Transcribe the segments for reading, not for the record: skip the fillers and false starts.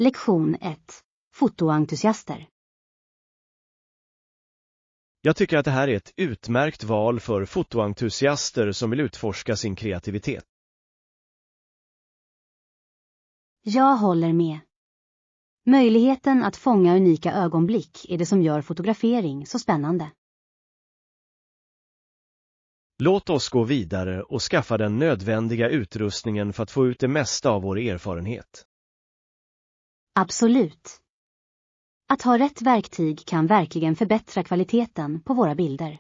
Lektion 1. Fotoentusiaster. Jag tycker att det här är ett utmärkt val för fotoentusiaster som vill utforska sin kreativitet. Jag håller med. Möjligheten att fånga unika ögonblick är det som gör fotografering så spännande. Låt oss gå vidare och skaffa den nödvändiga utrustningen för att få ut det mesta av vår erfarenhet. Absolut. Att ha rätt verktyg kan verkligen förbättra kvaliteten på våra bilder.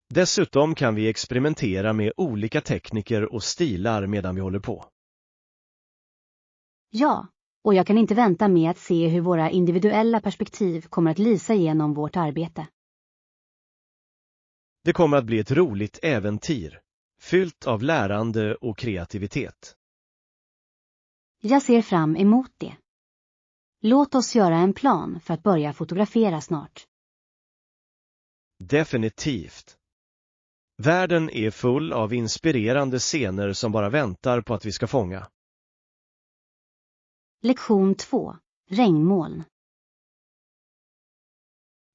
Dessutom kan vi experimentera med olika tekniker och stilar medan vi håller på. Ja, och jag kan inte vänta med att se hur våra individuella perspektiv kommer att lysa igenom vårt arbete. Det kommer att bli ett roligt äventyr, fyllt av lärande och kreativitet. Jag ser fram emot det. Låt oss göra en plan för att börja fotografera snart. Definitivt. Världen är full av inspirerande scener som bara väntar på att vi ska fånga. Lektion 2. Regnmoln.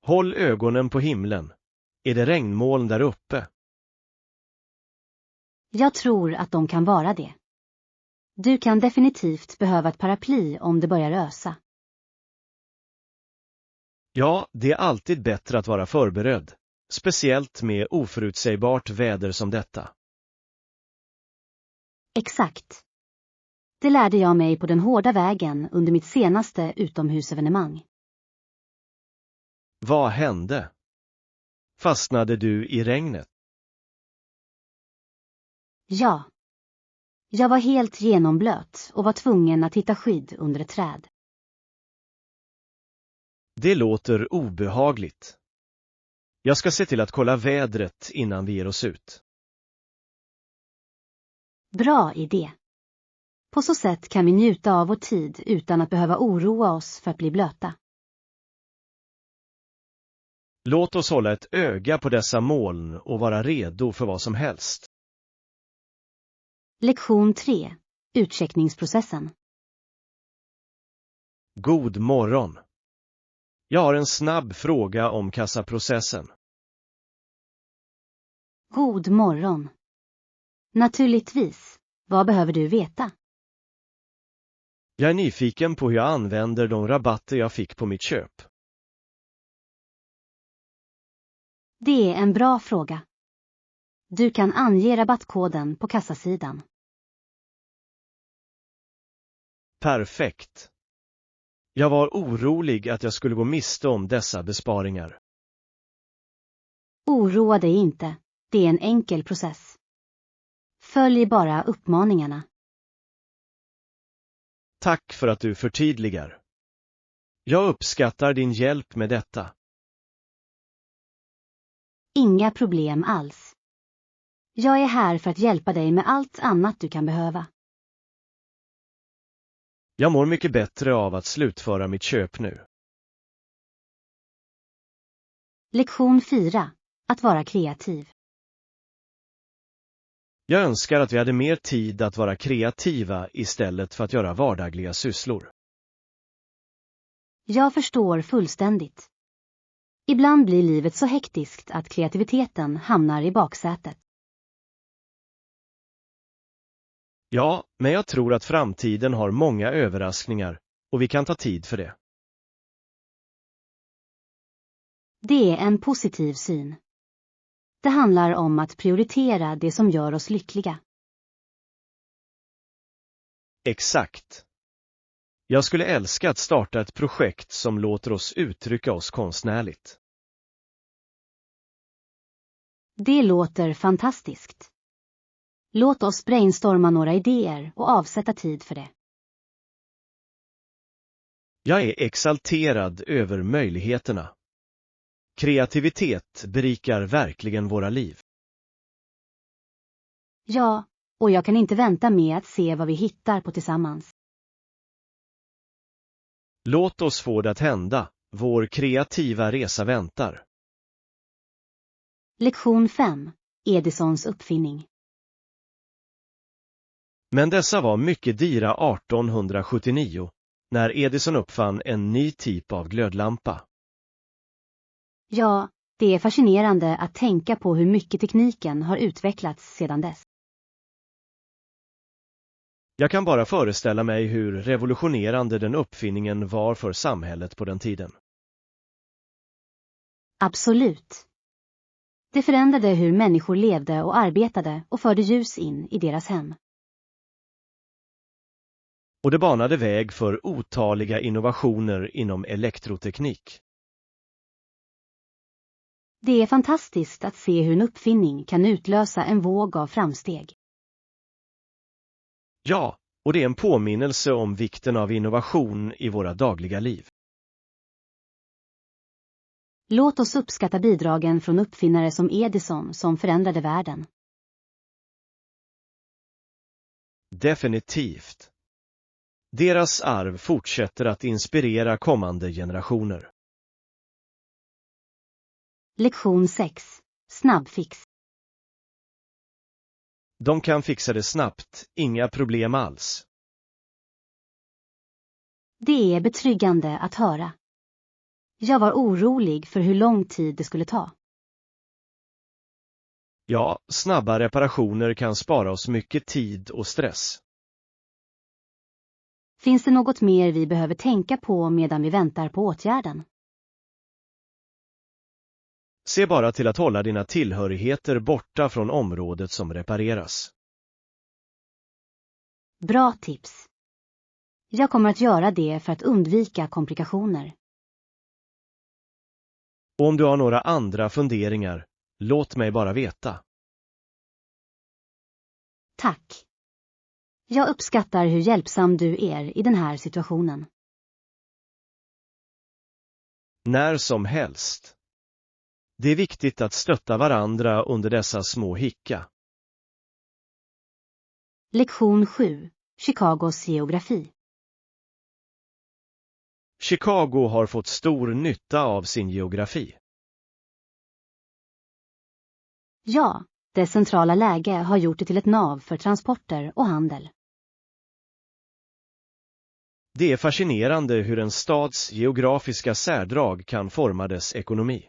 Håll ögonen på himlen. Är det regnmoln där uppe? Jag tror att de kan vara det. Du kan definitivt behöva ett paraply om det börjar ösa. Ja, det är alltid bättre att vara förberedd, speciellt med oförutsägbart väder som detta. Exakt. Det lärde jag mig på den hårda vägen under mitt senaste utomhusevenemang. Vad hände? Fastnade du i regnet? Ja. Jag var helt genomblöt och var tvungen att hitta skydd under ett träd. Det låter obehagligt. Jag ska se till att kolla vädret innan vi ger oss ut. Bra idé. På så sätt kan vi njuta av vår tid utan att behöva oroa oss för att bli blöta. Låt oss hålla ett öga på dessa moln och vara redo för vad som helst. Lektion 3. Utcheckningsprocessen. God morgon. Jag har en snabb fråga om kassaprocessen. God morgon. Naturligtvis. Vad behöver du veta? Jag är nyfiken på hur jag använder de rabatter jag fick på mitt köp. Det är en bra fråga. Du kan ange rabattkoden på kassasidan. Perfekt. Jag var orolig att jag skulle gå miste om dessa besparingar. Oroa dig inte. Det är en enkel process. Följ bara uppmaningarna. Tack för att du förtydligar. Jag uppskattar din hjälp med detta. Inga problem alls. Jag är här för att hjälpa dig med allt annat du kan behöva. Jag mår mycket bättre av att slutföra mitt köp nu. Lektion 4. Att vara kreativ. Jag önskar att vi hade mer tid att vara kreativa istället för att göra vardagliga sysslor. Jag förstår fullständigt. Ibland blir livet så hektiskt att kreativiteten hamnar i baksätet. Ja, men jag tror att framtiden har många överraskningar och vi kan ta tid för det. Det är en positiv syn. Det handlar om att prioritera det som gör oss lyckliga. Exakt. Jag skulle älska att starta ett projekt som låter oss uttrycka oss konstnärligt. Det låter fantastiskt. Låt oss brainstorma några idéer och avsätta tid för det. Jag är exalterad över möjligheterna. Kreativitet berikar verkligen våra liv. Ja, och jag kan inte vänta med att se vad vi hittar på tillsammans. Låt oss få det att hända. Vår kreativa resa väntar. Lektion 5. Edisons uppfinning. Men dessa var mycket dyra 1879, när Edison uppfann en ny typ av glödlampa. Ja, det är fascinerande att tänka på hur mycket tekniken har utvecklats sedan dess. Jag kan bara föreställa mig hur revolutionerande den uppfinningen var för samhället på den tiden. Absolut. Det förändrade hur människor levde och arbetade och förde ljus in i deras hem. Och det banade väg för otaliga innovationer inom elektroteknik. Det är fantastiskt att se hur en uppfinning kan utlösa en våg av framsteg. Ja, och det är en påminnelse om vikten av innovation i våra dagliga liv. Låt oss uppskatta bidragen från uppfinnare som Edison som förändrade världen. Definitivt. Deras arv fortsätter att inspirera kommande generationer. Lektion 6. Snabbfix. De kan fixa det snabbt, inga problem alls. Det är betryggande att höra. Jag var orolig för hur lång tid det skulle ta. Ja, snabba reparationer kan spara oss mycket tid och stress. Finns det något mer vi behöver tänka på medan vi väntar på åtgärden? Se bara till att hålla dina tillhörigheter borta från området som repareras. Bra tips. Jag kommer att göra det för att undvika komplikationer. Och om du har några andra funderingar, låt mig bara veta. Tack. Jag uppskattar hur hjälpsam du är i den här situationen. När som helst. Det är viktigt att stötta varandra under dessa små hicka. Lektion 7. Chicagos geografi. Chicago har fått stor nytta av sin geografi. Ja, dess centrala läge har gjort det till ett nav för transporter och handel. Det är fascinerande hur en stads geografiska särdrag kan forma dess ekonomi.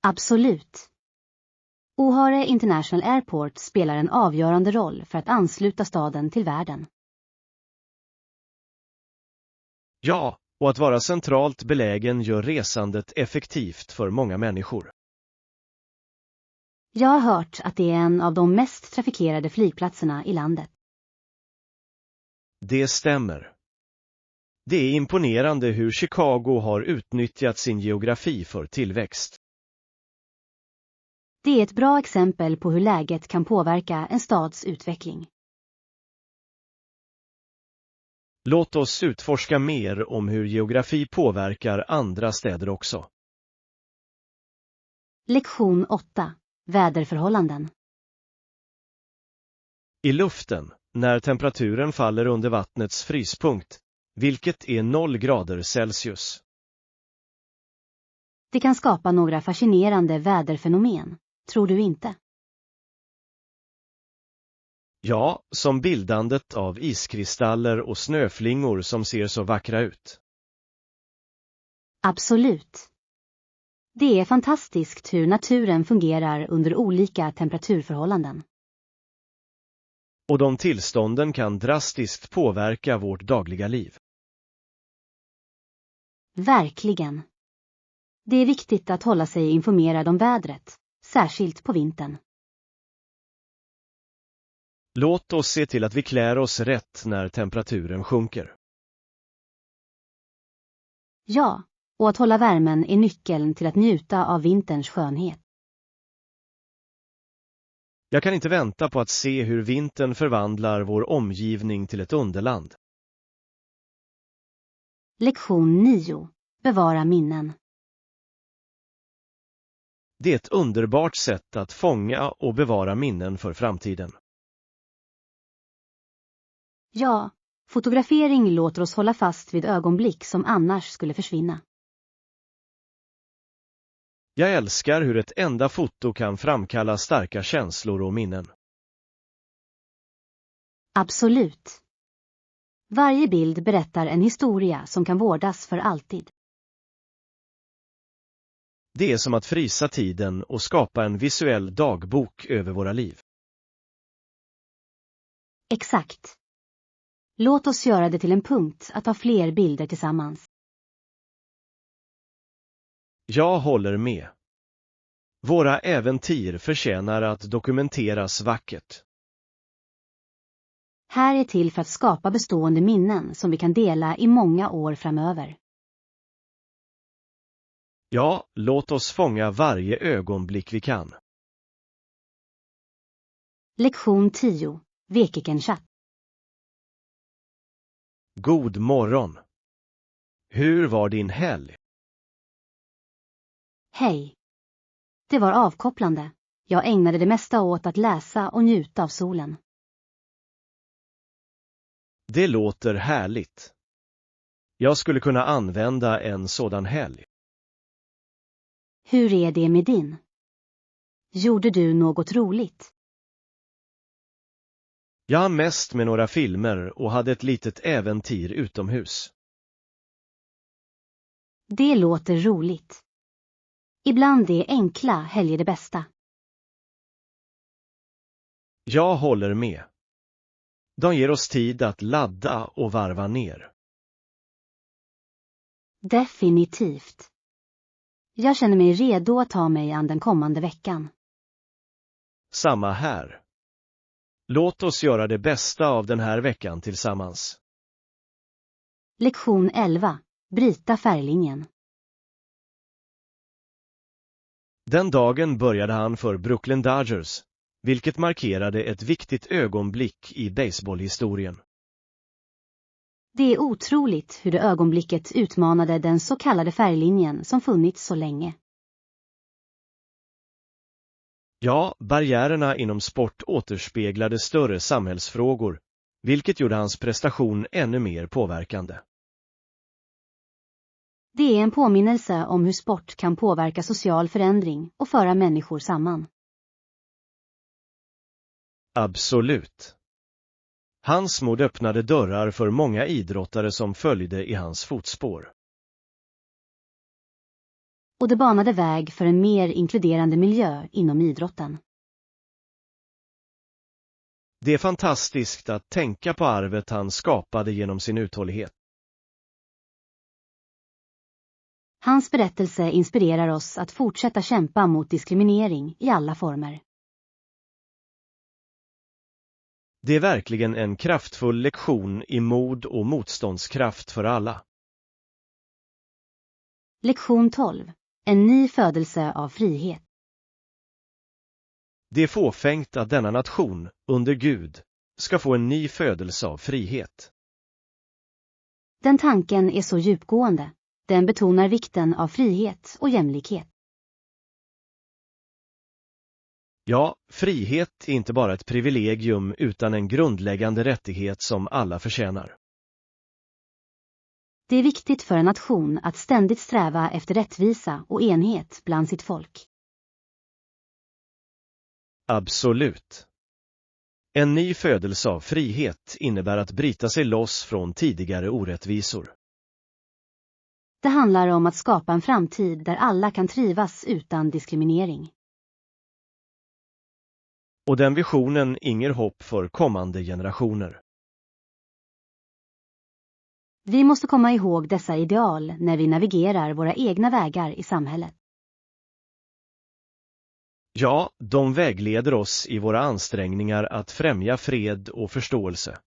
Absolut. O'Hare International Airport spelar en avgörande roll för att ansluta staden till världen. Ja, och att vara centralt belägen gör resandet effektivt för många människor. Jag har hört att det är en av de mest trafikerade flygplatserna i landet. Det stämmer. Det är imponerande hur Chicago har utnyttjat sin geografi för tillväxt. Det är ett bra exempel på hur läget kan påverka en stads utveckling. Låt oss utforska mer om hur geografi påverkar andra städer också. Lektion 8. Väderförhållanden. I luften, när temperaturen faller under vattnets fryspunkt, vilket är 0 grader Celsius. Det kan skapa några fascinerande väderfenomen, tror du inte? Ja, som bildandet av iskristaller och snöflingor som ser så vackra ut. Absolut. Det är fantastiskt hur naturen fungerar under olika temperaturförhållanden. Och de tillstånden kan drastiskt påverka vårt dagliga liv. Verkligen. Det är viktigt att hålla sig informerad om vädret, särskilt på vintern. Låt oss se till att vi klär oss rätt när temperaturen sjunker. Ja, och att hålla värmen är nyckeln till att njuta av vinterns skönhet. Jag kan inte vänta på att se hur vintern förvandlar vår omgivning till ett underland. Lektion 9. Bevara minnen. Det är ett underbart sätt att fånga och bevara minnen för framtiden. Ja, fotografering låter oss hålla fast vid ögonblick som annars skulle försvinna. Jag älskar hur ett enda foto kan framkalla starka känslor och minnen. Absolut. Varje bild berättar en historia som kan vårdas för alltid. Det är som att frysa tiden och skapa en visuell dagbok över våra liv. Exakt. Låt oss göra det till en punkt att ha fler bilder tillsammans. Jag håller med. Våra äventyr förtjänar att dokumenteras vackert. Här är till för att skapa bestående minnen som vi kan dela i många år framöver. Ja, låt oss fånga varje ögonblick vi kan. Lektion 10. Vekikenchat. God morgon. Hur var din helg? Hej. Det var avkopplande. Jag ägnade det mesta åt att läsa och njuta av solen. Det låter härligt. Jag skulle kunna använda en sådan helg. Hur är det med din? Gjorde du något roligt? Jag har mest med några filmer och hade ett litet äventyr utomhus. Det låter roligt. Ibland är enkla helger det bästa. Jag håller med. De ger oss tid att ladda och varva ner. Definitivt. Jag känner mig redo att ta mig an den kommande veckan. Samma här. Låt oss göra det bästa av den här veckan tillsammans. Lektion 11. Bryta färglinjen. Den dagen började han för Brooklyn Dodgers, vilket markerade ett viktigt ögonblick i baseballhistorien. Det är otroligt hur det ögonblicket utmanade den så kallade färglinjen som funnits så länge. Ja, barriärerna inom sport återspeglade större samhällsfrågor, vilket gjorde hans prestation ännu mer påverkande. Det är en påminnelse om hur sport kan påverka social förändring och föra människor samman. Absolut. Hans mod öppnade dörrar för många idrottare som följde i hans fotspår. Och det banade väg för en mer inkluderande miljö inom idrotten. Det är fantastiskt att tänka på arvet han skapade genom sin uthållighet. Hans berättelse inspirerar oss att fortsätta kämpa mot diskriminering i alla former. Det är verkligen en kraftfull lektion i mod och motståndskraft för alla. Lektion 12. En ny födelse av frihet. Det är fåfängt att denna nation, under Gud, ska få en ny födelse av frihet. Den tanken är så djupgående. Den betonar vikten av frihet och jämlikhet. Ja, frihet är inte bara ett privilegium utan en grundläggande rättighet som alla förtjänar. Det är viktigt för en nation att ständigt sträva efter rättvisa och enhet bland sitt folk. Absolut. En ny födelse av frihet innebär att bryta sig loss från tidigare orättvisor. Det handlar om att skapa en framtid där alla kan trivas utan diskriminering. Och den visionen inger hopp för kommande generationer. Vi måste komma ihåg dessa ideal när vi navigerar våra egna vägar i samhället. Ja, de vägleder oss i våra ansträngningar att främja fred och förståelse.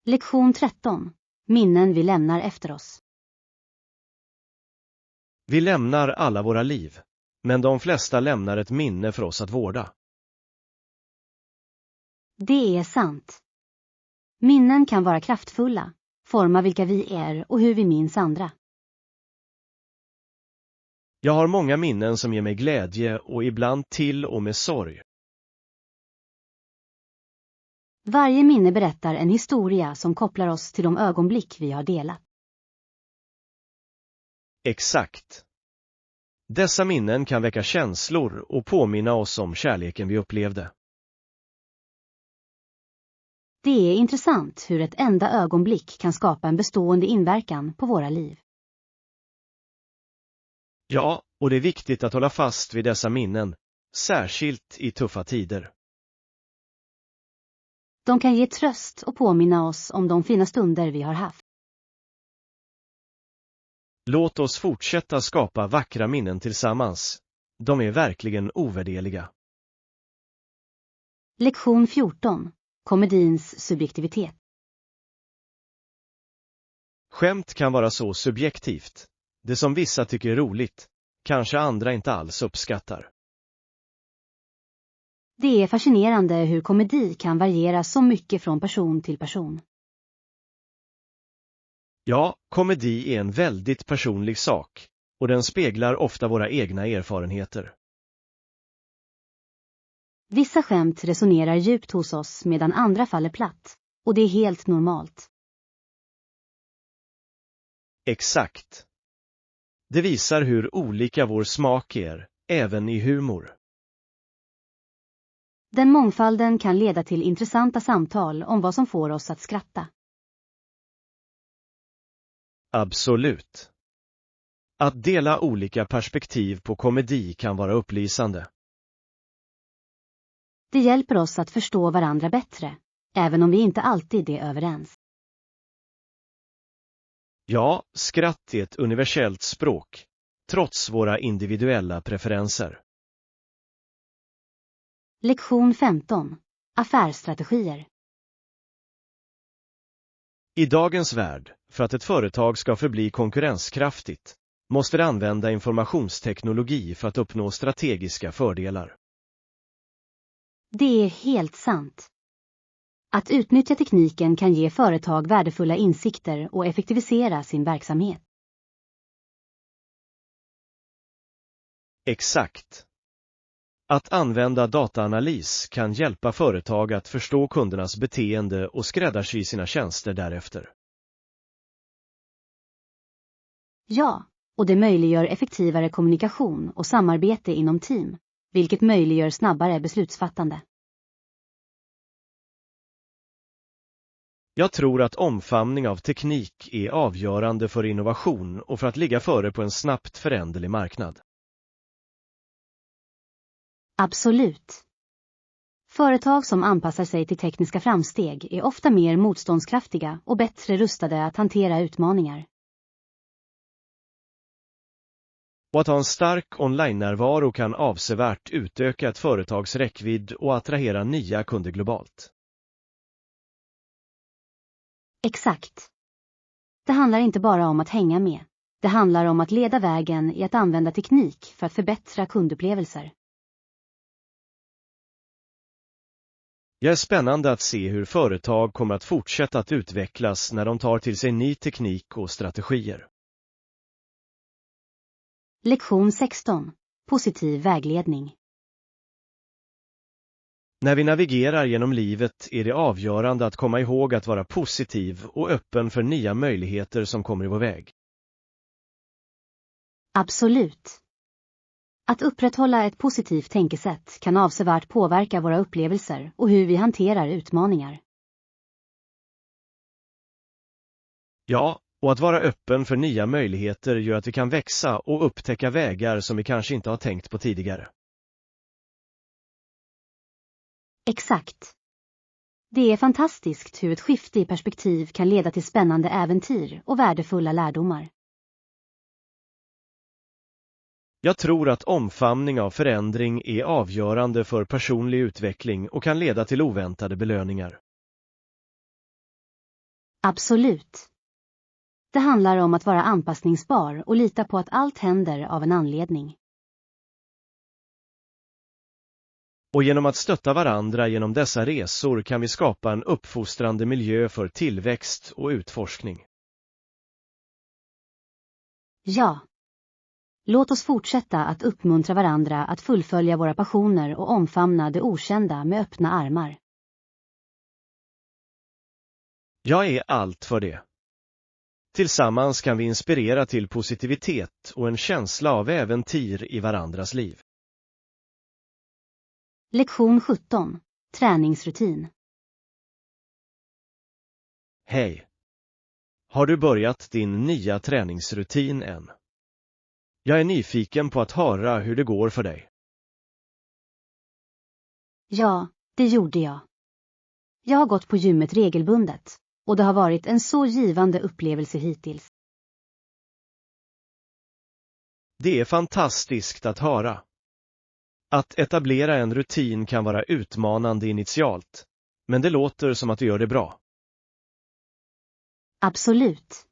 Lektion 13. Minnen vi lämnar efter oss. Vi lämnar alla våra liv, men de flesta lämnar ett minne för oss att vårda. Det är sant. Minnen kan vara kraftfulla, forma vilka vi är och hur vi minns andra. Jag har många minnen som ger mig glädje och ibland till och med sorg. Varje minne berättar en historia som kopplar oss till de ögonblick vi har delat. Exakt. Dessa minnen kan väcka känslor och påminna oss om kärleken vi upplevde. Det är intressant hur ett enda ögonblick kan skapa en bestående inverkan på våra liv. Ja, och det är viktigt att hålla fast vid dessa minnen, särskilt i tuffa tider. De kan ge tröst och påminna oss om de fina stunder vi har haft. Låt oss fortsätta skapa vackra minnen tillsammans. De är verkligen ovärderliga. Lektion 14. Komedins subjektivitet. Skämt kan vara så subjektivt. Det som vissa tycker är roligt, kanske andra inte alls uppskattar. Det är fascinerande hur komedi kan variera så mycket från person till person. Ja, komedi är en väldigt personlig sak, och den speglar ofta våra egna erfarenheter. Vissa skämt resonerar djupt hos oss medan andra faller platt, och det är helt normalt. Exakt. Det visar hur olika vår smak är, även i humor. Den mångfalden kan leda till intressanta samtal om vad som får oss att skratta. Absolut. Att dela olika perspektiv på komedi kan vara upplysande. Det hjälper oss att förstå varandra bättre, även om vi inte alltid är överens. Ja, skratt är ett universellt språk, trots våra individuella preferenser. Lektion 15. Affärsstrategier. I dagens värld, för att ett företag ska förbli konkurrenskraftigt, måste det använda informationsteknologi för att uppnå strategiska fördelar. Det är helt sant. Att utnyttja tekniken kan ge företag värdefulla insikter och effektivisera sin verksamhet. Exakt. Att använda dataanalys kan hjälpa företag att förstå kundernas beteende och skräddarsy sina tjänster därefter. Ja, och det möjliggör effektivare kommunikation och samarbete inom team, vilket möjliggör snabbare beslutsfattande. Jag tror att omfamning av teknik är avgörande för innovation och för att ligga före på en snabbt föränderlig marknad. Absolut. Företag som anpassar sig till tekniska framsteg är ofta mer motståndskraftiga och bättre rustade att hantera utmaningar. Och att ha en stark online-närvaro kan avsevärt utöka ett företags räckvidd och attrahera nya kunder globalt. Exakt. Det handlar inte bara om att hänga med. Det handlar om att leda vägen i att använda teknik för att förbättra kundupplevelser. Det är spännande att se hur företag kommer att fortsätta att utvecklas när de tar till sig ny teknik och strategier. Lektion 16. Positiv vägledning. När vi navigerar genom livet är det avgörande att komma ihåg att vara positiv och öppen för nya möjligheter som kommer i vår väg. Absolut. Att upprätthålla ett positivt tänkesätt kan avsevärt påverka våra upplevelser och hur vi hanterar utmaningar. Ja, och att vara öppen för nya möjligheter gör att vi kan växa och upptäcka vägar som vi kanske inte har tänkt på tidigare. Exakt. Det är fantastiskt hur ett skifte i perspektiv kan leda till spännande äventyr och värdefulla lärdomar. Jag tror att omfamning av förändring är avgörande för personlig utveckling och kan leda till oväntade belöningar. Absolut. Det handlar om att vara anpassningsbar och lita på att allt händer av en anledning. Och genom att stötta varandra genom dessa resor kan vi skapa en uppfostrande miljö för tillväxt och utforskning. Ja. Låt oss fortsätta att uppmuntra varandra att fullfölja våra passioner och omfamna det okända med öppna armar. Jag är allt för det. Tillsammans kan vi inspirera till positivitet och en känsla av äventyr i varandras liv. Lektion 17. Träningsrutin. Hej! Har du börjat din nya träningsrutin än? Jag är nyfiken på att höra hur det går för dig. Ja, det gjorde jag. Jag har gått på gymmet regelbundet och det har varit en så givande upplevelse hittills. Det är fantastiskt att höra. Att etablera en rutin kan vara utmanande initialt, men det låter som att du gör det bra. Absolut.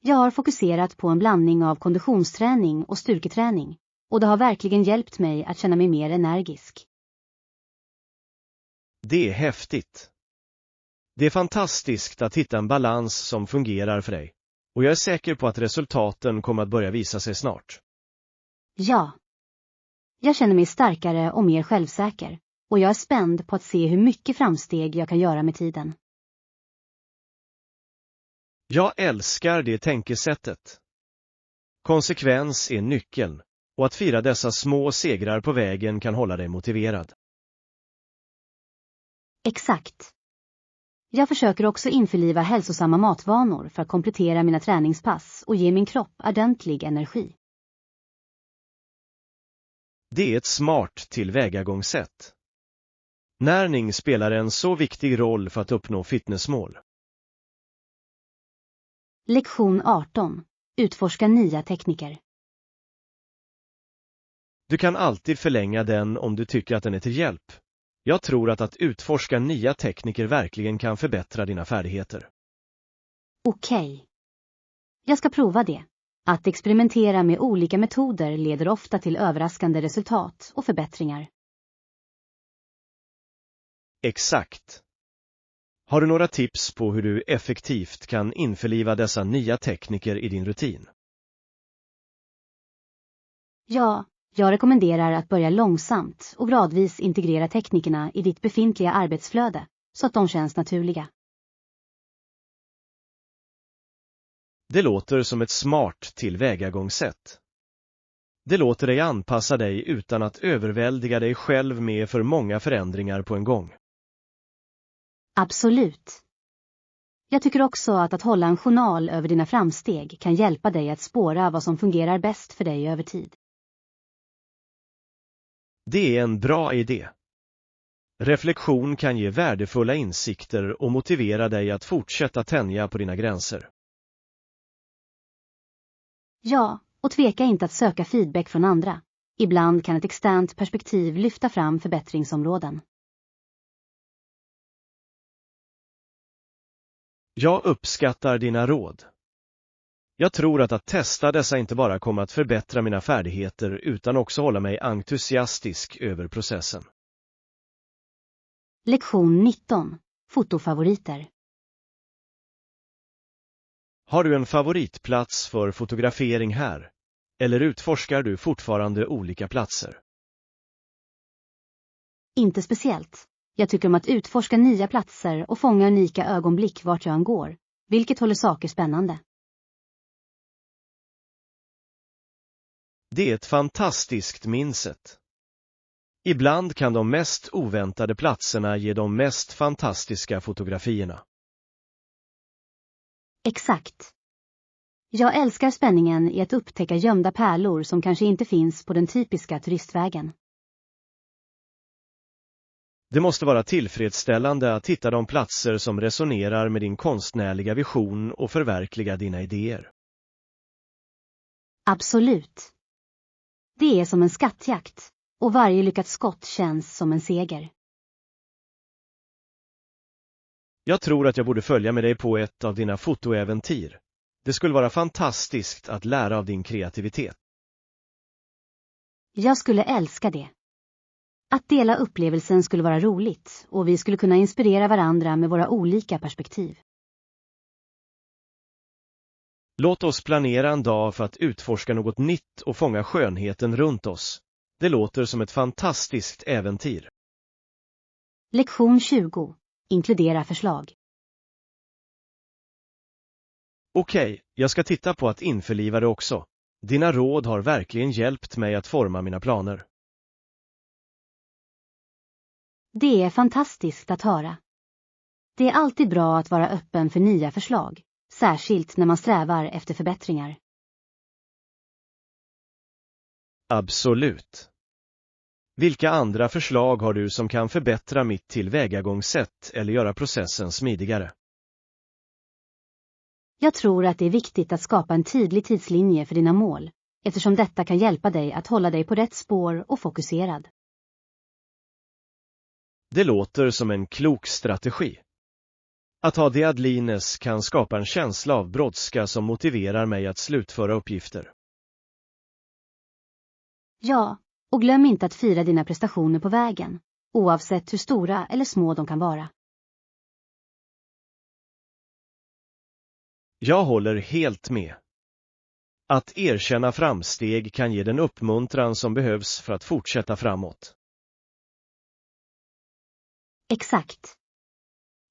Jag har fokuserat på en blandning av konditionsträning och styrketräning och det har verkligen hjälpt mig att känna mig mer energisk. Det är häftigt. Det är fantastiskt att hitta en balans som fungerar för dig, och jag är säker på att resultaten kommer att börja visa sig snart. Ja. Jag känner mig starkare och mer självsäker och jag är spänd på att se hur mycket framsteg jag kan göra med tiden. Jag älskar det tänkesättet. Konsekvens är nyckeln, och att fira dessa små segrar på vägen kan hålla dig motiverad. Exakt. Jag försöker också införliva hälsosamma matvanor för att komplettera mina träningspass och ge min kropp ordentlig energi. Det är ett smart tillvägagångssätt. Näring spelar en så viktig roll för att uppnå fitnessmål. Lektion 18. Utforska nya tekniker. Du kan alltid förlänga den om du tycker att den är till hjälp. Jag tror att utforska nya tekniker verkligen kan förbättra dina färdigheter. Okej. Jag ska prova det. Att experimentera med olika metoder leder ofta till överraskande resultat och förbättringar. Exakt. Har du några tips på hur du effektivt kan införliva dessa nya tekniker i din rutin? Ja, jag rekommenderar att börja långsamt och gradvis integrera teknikerna i ditt befintliga arbetsflöde så att de känns naturliga. Det låter som ett smart tillvägagångssätt. Det låter dig anpassa dig utan att överväldiga dig själv med för många förändringar på en gång. Absolut. Jag tycker också att hålla en journal över dina framsteg kan hjälpa dig att spåra vad som fungerar bäst för dig över tid. Det är en bra idé. Reflektion kan ge värdefulla insikter och motivera dig att fortsätta tänja på dina gränser. Ja, och tveka inte att söka feedback från andra. Ibland kan ett externt perspektiv lyfta fram förbättringsområden. Jag uppskattar dina råd. Jag tror att testa dessa inte bara kommer att förbättra mina färdigheter utan också hålla mig entusiastisk över processen. Lektion 19. Fotofavoriter. Har du en favoritplats för fotografering här? Eller utforskar du fortfarande olika platser? Inte speciellt. Jag tycker om att utforska nya platser och fånga unika ögonblick vart jag än går, vilket håller saker spännande. Det är ett fantastiskt mindset. Ibland kan de mest oväntade platserna ge de mest fantastiska fotografierna. Exakt. Jag älskar spänningen i att upptäcka gömda pärlor som kanske inte finns på den typiska turistvägen. Det måste vara tillfredsställande att hitta de platser som resonerar med din konstnärliga vision och förverkliga dina idéer. Absolut. Det är som en skattjakt, och varje lyckat skott känns som en seger. Jag tror att jag borde följa med dig på ett av dina fotoäventyr. Det skulle vara fantastiskt att lära av din kreativitet. Jag skulle älska det. Att dela upplevelsen skulle vara roligt och vi skulle kunna inspirera varandra med våra olika perspektiv. Låt oss planera en dag för att utforska något nytt och fånga skönheten runt oss. Det låter som ett fantastiskt äventyr. Lektion 20. Inkludera förslag. Okej, jag ska titta på att införliva det också. Dina råd har verkligen hjälpt mig att forma mina planer. Det är fantastiskt att höra. Det är alltid bra att vara öppen för nya förslag, särskilt när man strävar efter förbättringar. Absolut. Vilka andra förslag har du som kan förbättra mitt tillvägagångssätt eller göra processen smidigare? Jag tror att det är viktigt att skapa en tydlig tidslinje för dina mål, eftersom detta kan hjälpa dig att hålla dig på rätt spår och fokuserad. Det låter som en klok strategi. Att ha deadlines kan skapa en känsla av brådska som motiverar mig att slutföra uppgifter. Ja, och glöm inte att fira dina prestationer på vägen, oavsett hur stora eller små de kan vara. Jag håller helt med. Att erkänna framsteg kan ge den uppmuntran som behövs för att fortsätta framåt. Exakt.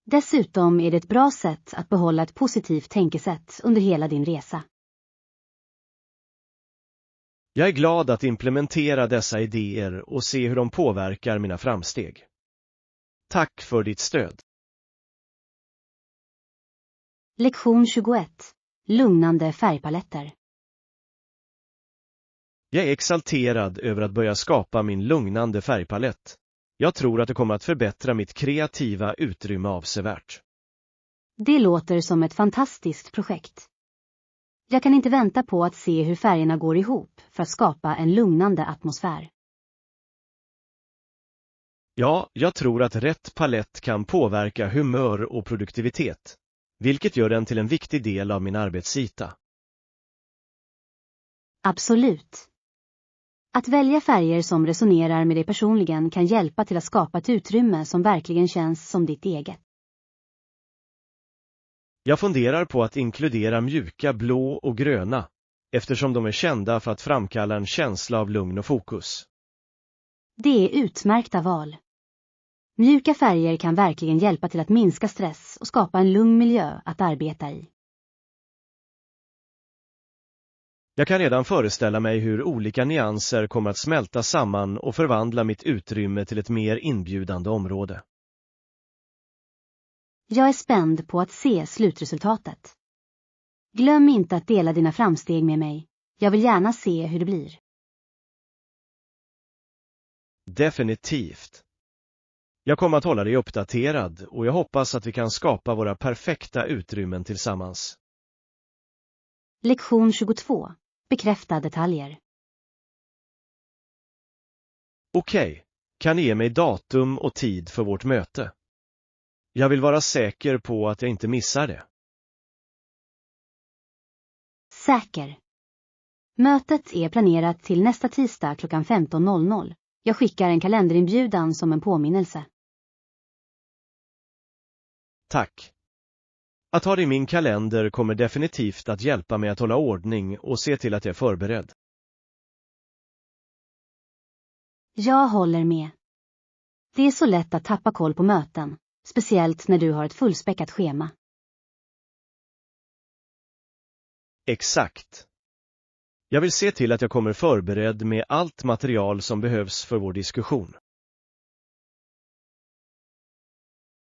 Dessutom är det ett bra sätt att behålla ett positivt tänkesätt under hela din resa. Jag är glad att implementera dessa idéer och se hur de påverkar mina framsteg. Tack för ditt stöd. Lektion 21. Lugnande färgpaletter. Jag är exalterad över att börja skapa min lugnande färgpalett. Jag tror att det kommer att förbättra mitt kreativa utrymme avsevärt. Det låter som ett fantastiskt projekt. Jag kan inte vänta på att se hur färgerna går ihop för att skapa en lugnande atmosfär. Ja, jag tror att rätt palett kan påverka humör och produktivitet, vilket gör den till en viktig del av min arbetsyta. Absolut. Att välja färger som resonerar med dig personligen kan hjälpa till att skapa ett utrymme som verkligen känns som ditt eget. Jag funderar på att inkludera mjuka blå och gröna, eftersom de är kända för att framkalla en känsla av lugn och fokus. Det är utmärkta val. Mjuka färger kan verkligen hjälpa till att minska stress och skapa en lugn miljö att arbeta i. Jag kan redan föreställa mig hur olika nyanser kommer att smälta samman och förvandla mitt utrymme till ett mer inbjudande område. Jag är spänd på att se slutresultatet. Glöm inte att dela dina framsteg med mig. Jag vill gärna se hur det blir. Definitivt. Jag kommer att hålla dig uppdaterad och jag hoppas att vi kan skapa våra perfekta utrymmen tillsammans. Lektion 22. Bekräfta detaljer. Okej, kan ni ge mig datum och tid för vårt möte? Jag vill vara säker på att jag inte missar det. Säker. Mötet är planerat till nästa tisdag klockan 15:00. Jag skickar en kalenderinbjudan som en påminnelse. Tack. Att ha det i min kalender kommer definitivt att hjälpa mig att hålla ordning och se till att jag är förberedd. Jag håller med. Det är så lätt att tappa koll på möten, speciellt när du har ett fullspäckat schema. Exakt. Jag vill se till att jag kommer förberedd med allt material som behövs för vår diskussion.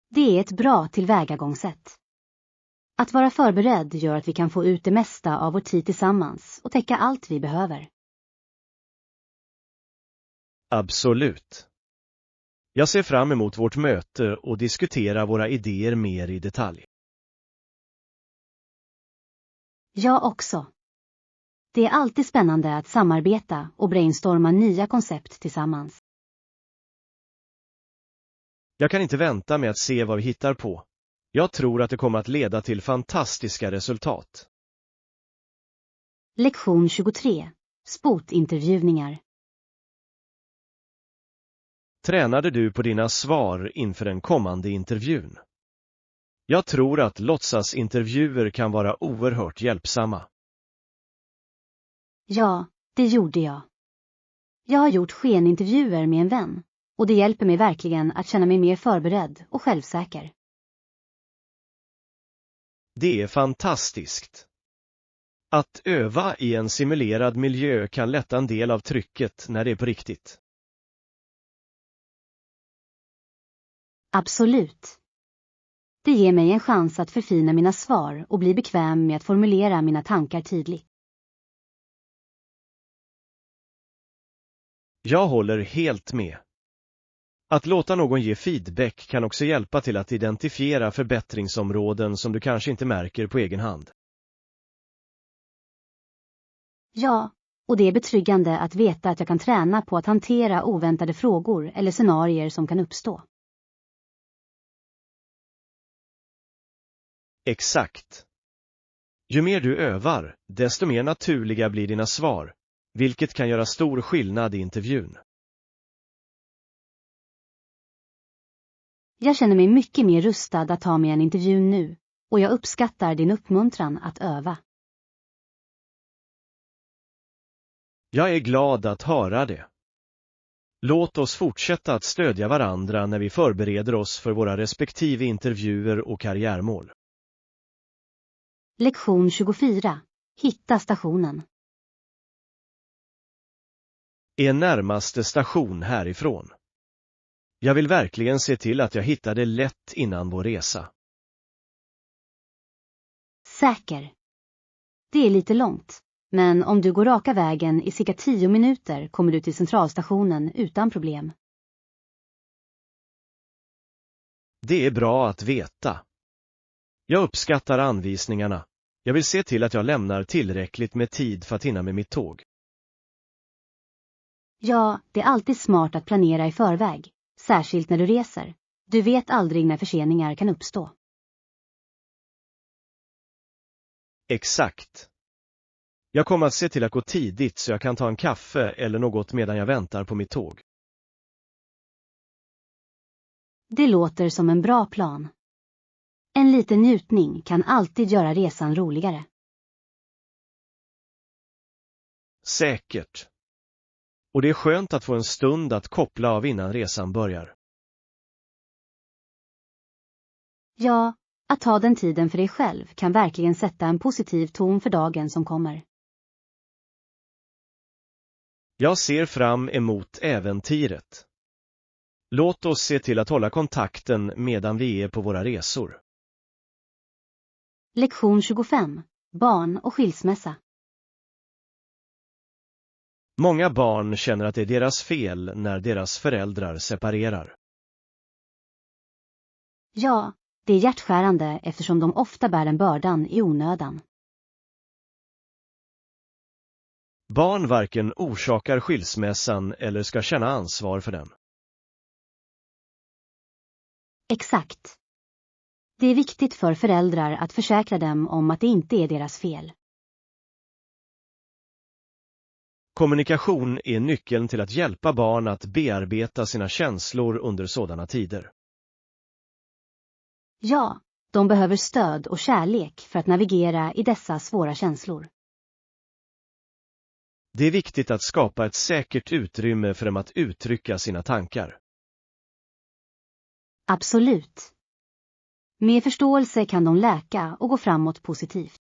Det är ett bra tillvägagångssätt. Att vara förberedd gör att vi kan få ut det mesta av vår tid tillsammans och täcka allt vi behöver. Absolut. Jag ser fram emot vårt möte och diskutera våra idéer mer i detalj. Jag också. Det är alltid spännande att samarbeta och brainstorma nya koncept tillsammans. Jag kan inte vänta med att se vad vi hittar på. Jag tror att det kommer att leda till fantastiska resultat. Lektion 23. Spotintervjuningar. Tränade du på dina svar inför den kommande intervjun? Jag tror att låtsasintervjuer kan vara oerhört hjälpsamma. Ja, det gjorde jag. Jag har gjort skenintervjuer med en vän och det hjälper mig verkligen att känna mig mer förberedd och självsäker. Det är fantastiskt. Att öva i en simulerad miljö kan lätta en del av trycket när det är på riktigt. Absolut. Det ger mig en chans att förfina mina svar och bli bekväm med att formulera mina tankar tydligt. Jag håller helt med. Att låta någon ge feedback kan också hjälpa till att identifiera förbättringsområden som du kanske inte märker på egen hand. Ja, och det är betryggande att veta att jag kan träna på att hantera oväntade frågor eller scenarier som kan uppstå. Exakt. Ju mer du övar, desto mer naturliga blir dina svar, vilket kan göra stor skillnad i intervjun. Jag känner mig mycket mer rustad att ta mig en intervju nu, och jag uppskattar din uppmuntran att öva. Jag är glad att höra det. Låt oss fortsätta att stödja varandra när vi förbereder oss för våra respektive intervjuer och karriärmål. Lektion 24. Hitta stationen. Är närmaste station härifrån? Jag vill verkligen se till att jag hittar det lätt innan vår resa. Säker. Det är lite långt, men om du går raka vägen i cirka 10 minuter kommer du till centralstationen utan problem. Det är bra att veta. Jag uppskattar anvisningarna. Jag vill se till att jag lämnar tillräckligt med tid för att hinna med mitt tåg. Ja, det är alltid smart att planera i förväg, särskilt när du reser. Du vet aldrig när förseningar kan uppstå. Exakt. Jag kommer att se till att gå tidigt så jag kan ta en kaffe eller något medan jag väntar på mitt tåg. Det låter som en bra plan. En liten njutning kan alltid göra resan roligare. Säkert. Och det är skönt att få en stund att koppla av innan resan börjar. Ja, att ta den tiden för dig själv kan verkligen sätta en positiv ton för dagen som kommer. Jag ser fram emot äventyret. Låt oss se till att hålla kontakten medan vi är på våra resor. Lektion 25. Barn och skilsmässa. Många barn känner att det är deras fel när deras föräldrar separerar. Ja, det är hjärtskärande eftersom de ofta bär den bördan i onödan. Barn varken orsakar skilsmässan eller ska känna ansvar för den. Exakt. Det är viktigt för föräldrar att försäkra dem om att det inte är deras fel. Kommunikation är nyckeln till att hjälpa barn att bearbeta sina känslor under sådana tider. Ja, de behöver stöd och kärlek för att navigera i dessa svåra känslor. Det är viktigt att skapa ett säkert utrymme för dem att uttrycka sina tankar. Absolut. Med förståelse kan de läka och gå framåt positivt.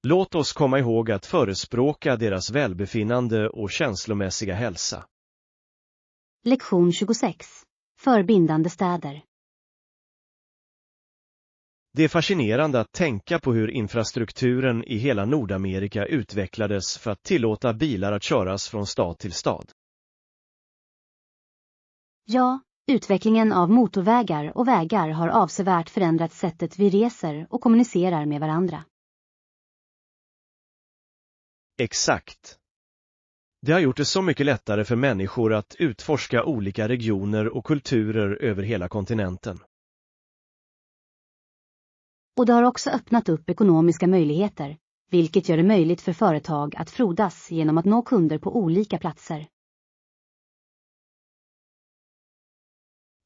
Låt oss komma ihåg att förespråka deras välbefinnande och känslomässiga hälsa. Lektion 26. Förbindande städer. Det är fascinerande att tänka på hur infrastrukturen i hela Nordamerika utvecklades för att tillåta bilar att köras från stad till stad. Ja, utvecklingen av motorvägar och vägar har avsevärt förändrat sättet vi reser och kommunicerar med varandra. Exakt. Det har gjort det så mycket lättare för människor att utforska olika regioner och kulturer över hela kontinenten. Och det har också öppnat upp ekonomiska möjligheter, vilket gör det möjligt för företag att frodas genom att nå kunder på olika platser.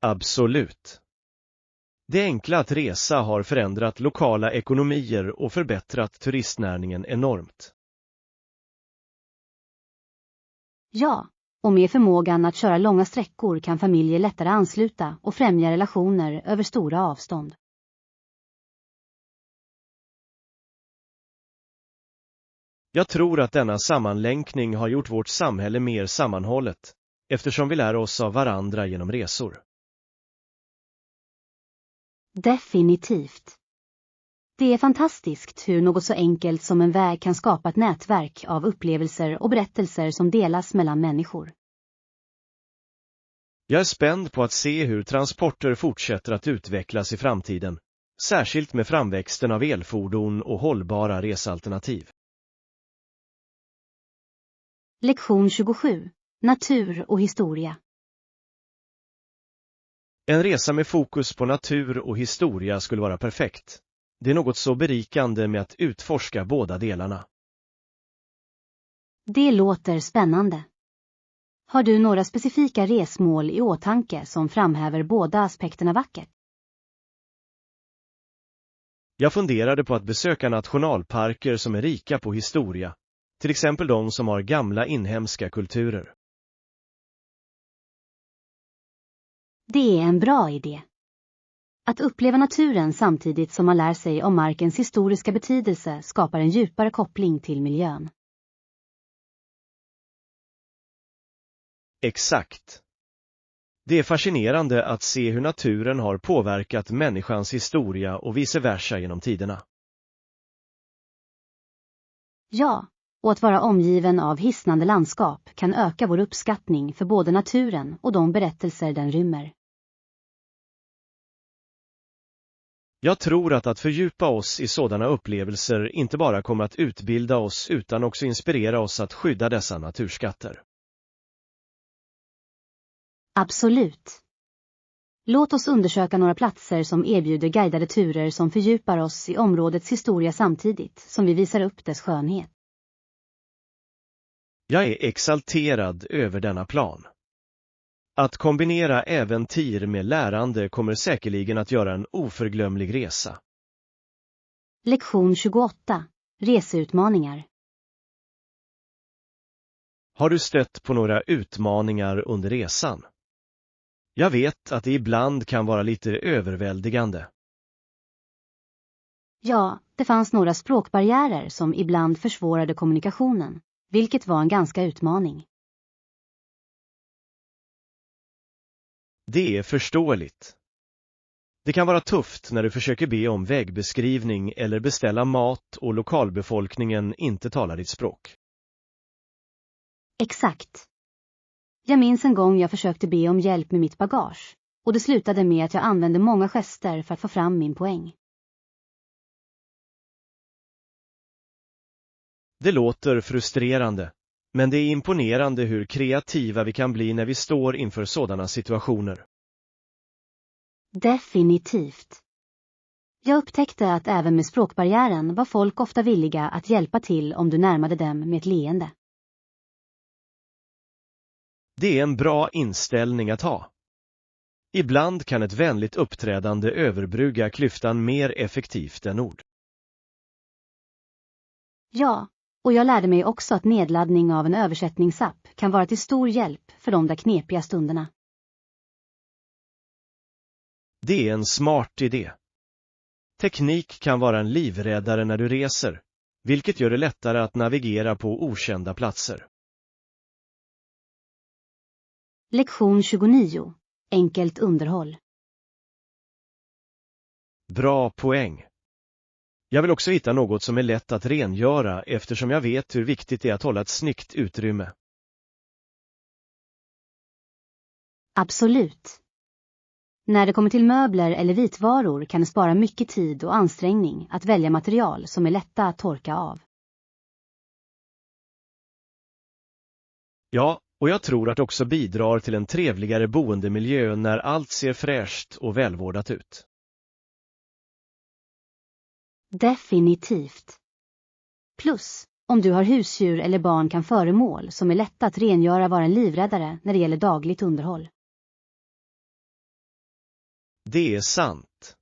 Absolut. Det enkla att resa har förändrat lokala ekonomier och förbättrat turistnäringen enormt. Ja, och med förmågan att köra långa sträckor kan familjer lättare ansluta och främja relationer över stora avstånd. Jag tror att denna sammanlänkning har gjort vårt samhälle mer sammanhållet, eftersom vi lär oss av varandra genom resor. Definitivt. Det är fantastiskt hur något så enkelt som en väg kan skapa ett nätverk av upplevelser och berättelser som delas mellan människor. Jag är spänd på att se hur transporter fortsätter att utvecklas i framtiden, särskilt med framväxten av elfordon och hållbara resalternativ. Lektion 27. Natur och historia. En resa med fokus på natur och historia skulle vara perfekt. Det är något så berikande med att utforska båda delarna. Det låter spännande. Har du några specifika resmål i åtanke som framhäver båda aspekterna vackert? Jag funderade på att besöka nationalparker som är rika på historia, till exempel de som har gamla inhemska kulturer. Det är en bra idé. Att uppleva naturen samtidigt som man lär sig om markens historiska betydelse skapar en djupare koppling till miljön. Exakt. Det är fascinerande att se hur naturen har påverkat människans historia och vice versa genom tiderna. Ja, och att vara omgiven av hisnande landskap kan öka vår uppskattning för både naturen och de berättelser den rymmer. Jag tror att fördjupa oss i sådana upplevelser inte bara kommer att utbilda oss utan också inspirera oss att skydda dessa naturskatter. Absolut. Låt oss undersöka några platser som erbjuder guidade turer som fördjupar oss i områdets historia samtidigt som vi visar upp dess skönhet. Jag är exalterad över denna plan. Att kombinera äventyr med lärande kommer säkerligen att göra en oförglömlig resa. Lektion 28. Reseutmaningar. Har du stött på några utmaningar under resan? Jag vet att det ibland kan vara lite överväldigande. Ja, det fanns några språkbarriärer som ibland försvårade kommunikationen, vilket var en ganska utmaning. Det är förståeligt. Det kan vara tufft när du försöker be om vägbeskrivning eller beställa mat och lokalbefolkningen inte talar ditt språk. Exakt. Jag minns en gång jag försökte be om hjälp med mitt bagage, och det slutade med att jag använde många gester för att få fram min poäng. Det låter frustrerande, men det är imponerande hur kreativa vi kan bli när vi står inför sådana situationer. Definitivt. Jag upptäckte att även med språkbarriären var folk ofta villiga att hjälpa till om du närmade dem med ett leende. Det är en bra inställning att ha. Ibland kan ett vänligt uppträdande överbrygga klyftan mer effektivt än ord. Ja, och jag lärde mig också att nedladdning av en översättningsapp kan vara till stor hjälp för de där knepiga stunderna. Det är en smart idé. Teknik kan vara en livräddare när du reser, vilket gör det lättare att navigera på okända platser. Lektion 29. Enkelt underhåll. Bra poäng. Jag vill också hitta något som är lätt att rengöra eftersom jag vet hur viktigt det är att hålla ett snyggt utrymme. Absolut. När det kommer till möbler eller vitvaror kan det spara mycket tid och ansträngning att välja material som är lätta att torka av. Ja, och jag tror att det också bidrar till en trevligare boendemiljö när allt ser fräscht och välvårdat ut. Definitivt. Plus, om du har husdjur eller barn kan föremål som är lätta att rengöra vara en livräddare när det gäller dagligt underhåll. Det är sant.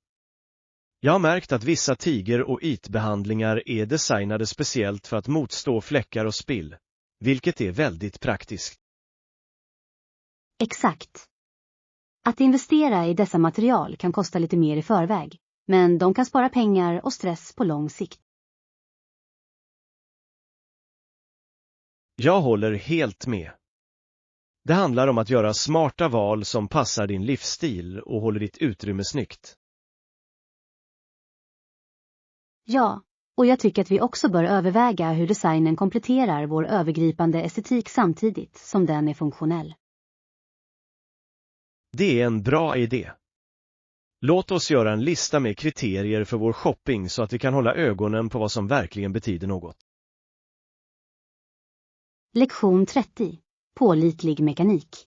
Jag har märkt att vissa tiger- och ytbehandlingar är designade speciellt för att motstå fläckar och spill, vilket är väldigt praktiskt. Exakt. Att investera i dessa material kan kosta lite mer i förväg, men de kan spara pengar och stress på lång sikt. Jag håller helt med. Det handlar om att göra smarta val som passar din livsstil och håller ditt utrymme snyggt. Ja, och jag tycker att vi också bör överväga hur designen kompletterar vår övergripande estetik samtidigt som den är funktionell. Det är en bra idé. Låt oss göra en lista med kriterier för vår shopping så att vi kan hålla ögonen på vad som verkligen betyder något. Lektion 30. Pålitlig mekanik.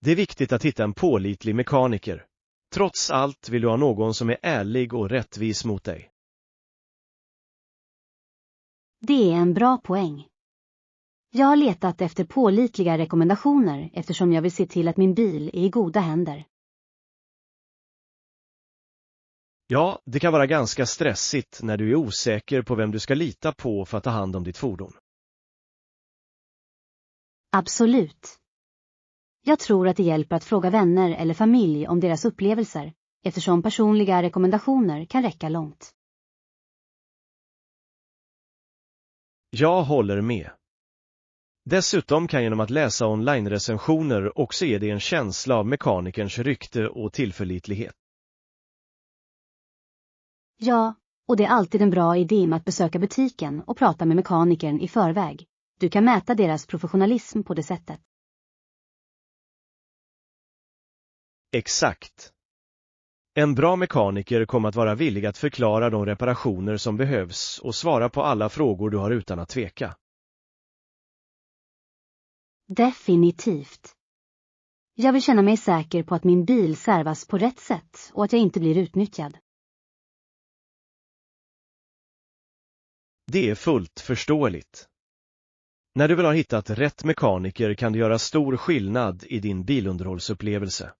Det är viktigt att hitta en pålitlig mekaniker. Trots allt vill du ha någon som är ärlig och rättvis mot dig. Det är en bra poäng. Jag har letat efter pålitliga rekommendationer eftersom jag vill se till att min bil är i goda händer. Ja, det kan vara ganska stressigt när du är osäker på vem du ska lita på för att ta hand om ditt fordon. Absolut. Jag tror att det hjälper att fråga vänner eller familj om deras upplevelser, eftersom personliga rekommendationer kan räcka långt. Jag håller med. Dessutom kan genom att läsa online-recensioner också ge dig en känsla av mekanikerns rykte och tillförlitlighet. Ja, och det är alltid en bra idé med att besöka butiken och prata med mekanikern i förväg. Du kan mäta deras professionalism på det sättet. Exakt. En bra mekaniker kommer att vara villig att förklara de reparationer som behövs och svara på alla frågor du har utan att tveka. Definitivt. Jag vill känna mig säker på att min bil servas på rätt sätt och att jag inte blir utnyttjad. Det är fullt förståeligt. När du väl har hittat rätt mekaniker kan det göra stor skillnad i din bilunderhållsupplevelse.